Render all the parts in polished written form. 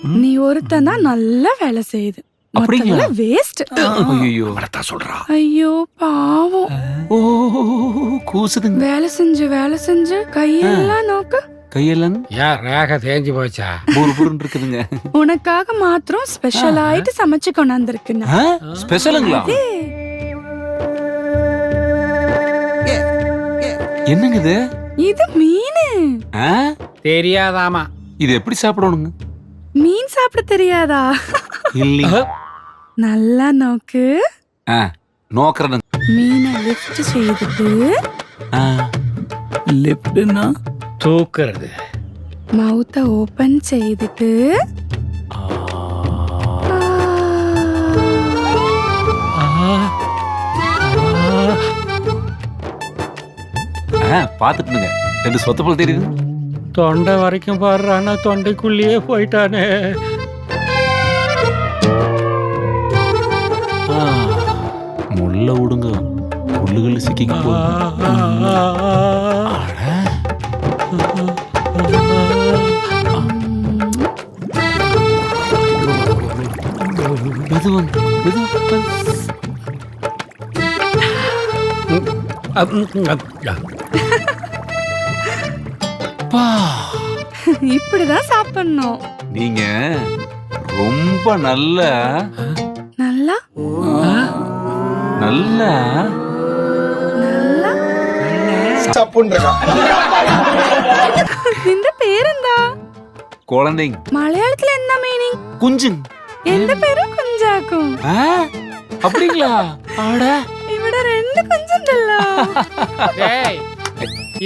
நீ ஒருத்தன் தான் நல்ல வேலை செய்யுது, அப்படிங்களா? வேஸ்ட். ஐயோ வரதா சொல்றா. ஐயோ பாவம், ஓ கூசுதுங்க. வேலை செஞ்சு கையெல்லாம் நோக்கு. கையெல்லாம் ஏன் ரேக தேஞ்சு போச்சா? புருன்னு இருக்குதுங்க. உனக்காக மாத்திரம் ஸ்பெஷல் ஆயிட்டு சமைச்சு கொண்டாந்துருக்குண்ணா. ஸ்பெஷலுங்களா? என்னங்க இது? இது மீனு. ஆ? தெரியாதாமா. இது எப்படி சாப்பிடணுங்க? மீன் சாப்பிட தெரியாதா? இல்லைங்க. நல்லா நோக்கு. நோக்கறேன். மீனை லிஃப்ட் செய்துட்டு லிப்ட்னா தூக்குறது. மவுத்த ஓபன் செய்துட்டு பாத்துட்டுங்க. 2 சொத்தப்பல் தெரியுது. தொண்டை வரைக்கும் பாடுறானா, தொண்டைக்குள்ளேயே போயிட்டானே. முள்ள விடுங்க, புல்லுகள் சிக்கிக்க இப்படிதான் சாப்பிடணும். நீங்க ரொம்ப நல்ல நல்லா நல்ல நல்லா നിന്റെ പേരെന്താ? குழந்தைங்க. മലയാളത്തിൽ എന്താ മീനിങ്? குஞ்சுங்க. എന്റെ പേര് കുഞ്ചാക്കും. அப்படிங்களா? ഇവിടെ 2 കുഞ്ചുണ്ടല്ലോ.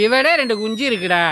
ഇവിടെ 2 കുഞ്ചി இருக்குடா.